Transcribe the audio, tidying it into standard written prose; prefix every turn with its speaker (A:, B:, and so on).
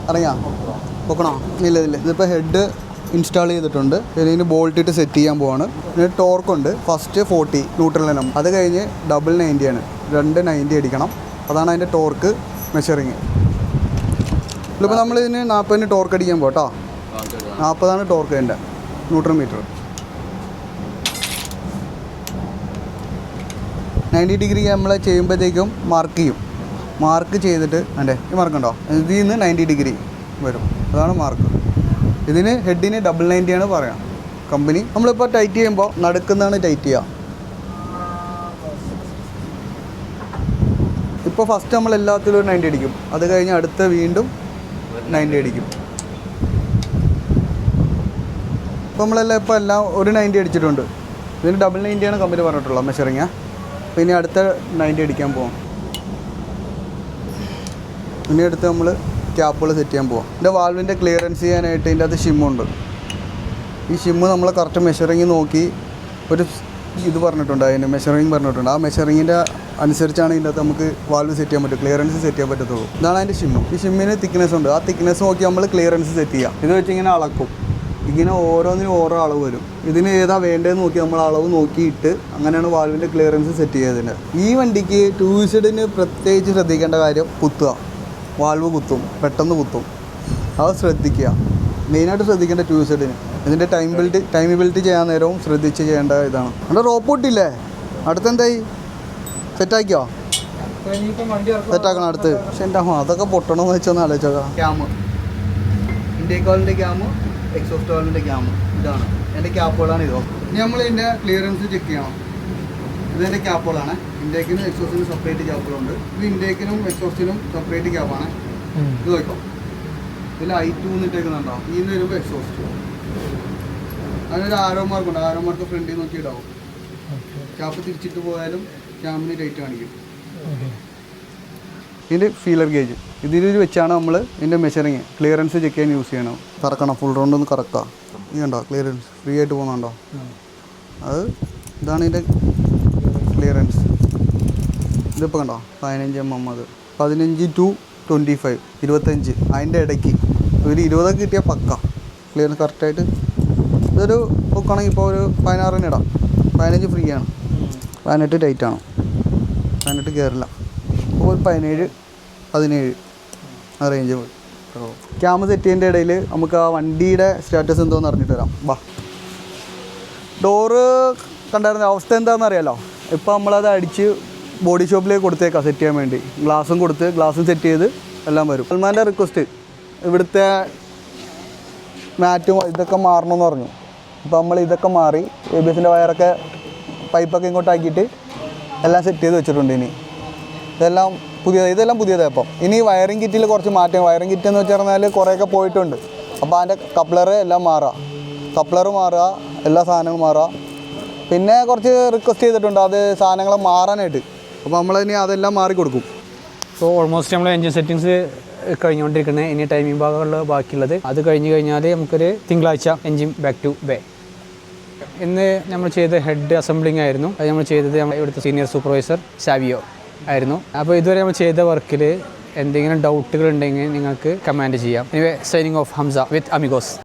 A: ഇറങ്ങിയാ പൊക്കണോ? ഇല്ല ഇതിപ്പോൾ head install ചെയ്തിട്ടുണ്ട്. ഇതിന് ബോൾട്ട് ഇട്ട് സെറ്റ് ചെയ്യാൻ പോവാണ്. പിന്നെ ടോർക്കുണ്ട്. ഫസ്റ്റ് 40 ന്യൂട്രലിനും, അത് കഴിഞ്ഞ് ഡബിൾ 90 ആണ്. 290 അടിക്കണം. അതാണ് അതിൻ്റെ ടോർക്ക് മെഷറിങ്. ഇതിപ്പോൾ നമ്മളിതിന് 40 ടോർക്ക് അടിക്കാൻ പോട്ടോ. 40 ടോർക്ക് അതിൻ്റെ ന്യൂട്രൺ മീറ്റർ. 90 ഡിഗ്രി നമ്മൾ ചെയ്യുമ്പോഴത്തേക്കും മാർക്ക് ചെയ്യും. മാർക്ക് ചെയ്തിട്ട് അതിൻ്റെ ഈ മാർക്കുണ്ടോ, ഇതിൽ നിന്ന് 90 ഡിഗ്രി വരും. അതാണ് മാർക്ക്. ഇതിന് ഹെഡിന് ഡബിൾ 90 ആണ് പറയാം കമ്പനി. നമ്മളിപ്പോൾ ടൈറ്റ് ചെയ്യുമ്പോൾ നടുക്കുന്നതാണ് ടൈറ്റ് ചെയ്യുക. ഇപ്പോൾ ഫസ്റ്റ് നമ്മൾ എല്ലാത്തിലും ഒരു 90 അടിക്കും. അത് കഴിഞ്ഞ് അടുത്ത വീണ്ടും 90 അടിക്കും. ഇപ്പോൾ നമ്മളെല്ലാം ഇപ്പോൾ എല്ലാം ഒരു 90 അടിച്ചിട്ടുണ്ട്. ഇതിന് ഡബിൾ 90 ആണ് കമ്പനി പറഞ്ഞിട്ടുള്ളത് മെഷറിങ്. പിന്നെ അടുത്ത 90 അടിക്കാൻ പോകാം. പിന്നെ അടുത്ത് നമ്മൾ ക്യാപ്പുകൾ സെറ്റ് ചെയ്യാൻ പോകാം. ഇതിൻ്റെ വാൽവിൻ്റെ ക്ലിയറൻസ് ചെയ്യാനായിട്ട് ഇതിൻ്റെ അത് ഷിമ്മുണ്ട്. ഈ ഷിമ്മ് നമ്മൾ കറക്റ്റ് മെഷറിങ് നോക്കി ഒരു ഇത് പറഞ്ഞിട്ടുണ്ട്, അതിന് മെഷറിങ് പറഞ്ഞിട്ടുണ്ട്. ആ മെഷറിങ്ങിൻ്റെ അനുസരിച്ചാണ് ഇതിൻ്റെ അകത്ത് നമുക്ക് വാൽവ് സെറ്റ് ചെയ്യാൻ പറ്റും, ക്ലിയറൻസ് സെറ്റ് ചെയ്യാൻ പറ്റത്തുള്ളൂ. ഇതാണ് അതിൻ്റെ ഷിമ്മ്. ഈ ഷിമ്മിന് തിക്നെസ് ഉണ്ട്. ആ തിക്നെസ് നോക്കി നമ്മൾ ക്ലിയറൻസ് സെറ്റ് ചെയ്യാം. ഇത് വെച്ച് ഇങ്ങനെ അളക്കും. ഇങ്ങനെ ഓരോന്നിനും ഓരോ അളവ് വരും. ഇതിന് ഏതാ വേണ്ടതെന്ന് നോക്കി നമ്മൾ അളവ് നോക്കിയിട്ട് അങ്ങനെയാണ് വാൽവിൻ്റെ ക്ലിയറൻസ് സെറ്റ് ചെയ്യുന്നത്. ഈ വണ്ടിക്ക് 2 പ്രത്യേകിച്ച് ശ്രദ്ധിക്കേണ്ട കാര്യം കുത്തുക. വാൽവ് കുത്തും, പെട്ടെന്ന് കുത്തും. അത് ശ്രദ്ധിക്കുക. മെയിനായിട്ട് ശ്രദ്ധിക്കേണ്ട 2 ഇതിൻ്റെ ടൈം ബെൽറ്റ് ചെയ്യാൻ നേരവും ശ്രദ്ധിച്ച് ചെയ്യേണ്ട ഇതാണ്. അവിടെ റോപ്പ് പൊട്ടില്ലേ? അടുത്തെന്തായി? സെറ്റാക്കിയോ? സെറ്റാക്കണം അടുത്ത്. പക്ഷെ എൻ്റെ അതൊക്കെ പൊട്ടണമെന്ന് വെച്ചൊന്ന് ആലോചിച്ചോക്കാം. ക്യാമ്, ഇൻടേക്ക് വാൽവിൻ്റെ ക്യാമ്, എക്സോസ്റ്റ് വാൽവിൻ്റെ ക്യാമ്, ഇതാണ് എൻ്റെ ക്യാപ്പുകളാണ്. ഇതോ ഇനി നമ്മൾ ഇതിൻ്റെ ക്ലിയറൻസ് ചെക്ക് ചെയ്യണം. ഇതിൻ്റെ ക്യാപ്പുകളാണ്. ഇൻടേക്കിനും എക്സോസ്റ്റിനും സെപ്പറേറ്റ് ക്യാപ്പുകളുണ്ട്. ഇത് ഇൻടേക്കിനും എക്സോസ്റ്റിനും സെപ്പറേറ്റ് ക്യാപ്പാണ്. ഇത് നോക്കാം. ഇതിൽ I2 ഇട്ടേക്കുന്നുണ്ടോ? ഇതിന് വരുമ്പോൾ എക്സോസ്റ്റ്. അതിനൊരു ആരോ മാർക്കുണ്ട്. ആരോ മാർക്ക് ഫ്രണ്ടിൽ നോക്കി ഇടാവും. ക്യാപ്പ് തിരിച്ചിട്ട് പോയാലും ക്യാമിന് ലൈറ്റ് കാണിക്കും. ഇതിൻ്റെ ഫീലർ ഗേജ് ഇതിൽ വെച്ചാണ് നമ്മൾ ഇതിൻ്റെ മെഷറിങ് ക്ലിയറൻസ് ചെക്ക് ചെയ്യാൻ യൂസ് ചെയ്യണം. കറക്കണം. ഫുൾ റൗണ്ട് ഒന്ന് കറക്കാം. ഇത് കണ്ടോ ക്ലിയറൻസ് ഫ്രീ ആയിട്ട് പോകുന്നുണ്ടോ? അത് ഇതാണ് ഇതിൻ്റെ ക്ലിയറൻസ്. ഇതിപ്പോൾ കണ്ടോ 15 mm. അത് 15 to 25, 25 അതിൻ്റെ ഇടയ്ക്ക് ഒരു 20 കിട്ടിയാൽ പക്ക ക്ലിയറൻസ് കറക്റ്റായിട്ട്. ഇതൊരു ബുക്കാണെങ്കിൽ ഇപ്പോൾ ഒരു 16 ഇടാം. 15 ഫ്രീ ആണ്. 18 ടൈറ്റാണ്. 18 കയറില്ല. അപ്പോൾ ഒരു 17 ആ റേഞ്ച് പോയി. ക്യാമ് സെറ്റ് ചെയ്യുന്നതിൻ്റെ ഇടയിൽ നമുക്ക് ആ വണ്ടിയുടെ സ്റ്റാറ്റസ് എന്തോന്ന് അറിഞ്ഞിട്ട് വരാം. വാ. ഡോറ് കണ്ടായിരുന്ന അവസ്ഥ എന്താണെന്ന് അറിയാലോ. ഇപ്പോൾ നമ്മളത് അടിച്ച് ബോഡി ഷോപ്പിലേക്ക് കൊടുത്തേക്കാം സെറ്റ് ചെയ്യാൻ വേണ്ടി. ഗ്ലാസും കൊടുത്ത് ഗ്ലാസും സെറ്റ് ചെയ്ത് എല്ലാം വരും. സൽമാൻ്റെ റിക്വസ്റ്റ് ഇവിടുത്തെ മാറ്റും ഇതൊക്കെ മാറണമെന്ന് പറഞ്ഞു. അപ്പോൾ നമ്മൾ ഇതൊക്കെ മാറി ABSൻ്റെ വയറൊക്കെ പൈപ്പൊക്കെ ഇങ്ങോട്ടാക്കിയിട്ട് എല്ലാം സെറ്റ് ചെയ്ത് വെച്ചിട്ടുണ്ട്. ഇനി ഇതെല്ലാം പുതിയതാണ്. അപ്പം ഇനി വയറിംഗ് കിറ്റിൽ കുറച്ച് മാറ്റം. വയറിംഗ് കിറ്റ് എന്ന് വെച്ച് പറഞ്ഞാൽ കുറേയൊക്കെ പോയിട്ടുണ്ട്. അപ്പോൾ അതിൻ്റെ കപ്ലറ് എല്ലാം മാറുക, എല്ലാ സാധനങ്ങളും മാറുക. പിന്നെ കുറച്ച് റിക്വസ്റ്റ് ചെയ്തിട്ടുണ്ട് അത് സാധനങ്ങൾ മാറാനായിട്ട്. അപ്പോൾ നമ്മളിനി അതെല്ലാം മാറിക്കൊടുക്കും.
B: സോ ഓൾമോസ്റ്റ് നമ്മൾ എൻജിൻ സെറ്റിങ്സ് കഴിഞ്ഞുകൊണ്ടിരിക്കുന്നത്. ഇനി ടൈമിംഗ് ഭാഗങ്ങളിൽ ബാക്കിയുള്ളത്. അത് കഴിഞ്ഞാൽ നമുക്കൊരു തിങ്കളാഴ്ച എൻജിൻ ബാക്ക് ടു ബേ. ഇന്ന് നമ്മൾ ചെയ്ത ഹെഡ് അസംബ്ലിംഗ് ആയിരുന്നു. അത് നമ്മൾ ചെയ്തത് ഇവിടുത്തെ സീനിയർ സൂപ്പർവൈസർ സാവിയോ ആയിരുന്നു. അപ്പോൾ ഇതുവരെ നമ്മൾ ചെയ്ത വർക്കിൽ എന്തെങ്കിലും ഡൗട്ടുകൾ ഉണ്ടെങ്കിൽ നിങ്ങൾക്ക് കമാൻഡ് ചെയ്യാം. എനിവേ സൈനിങ് ഓഫ് ഹംസ വിത്ത് അമിഗോസ്.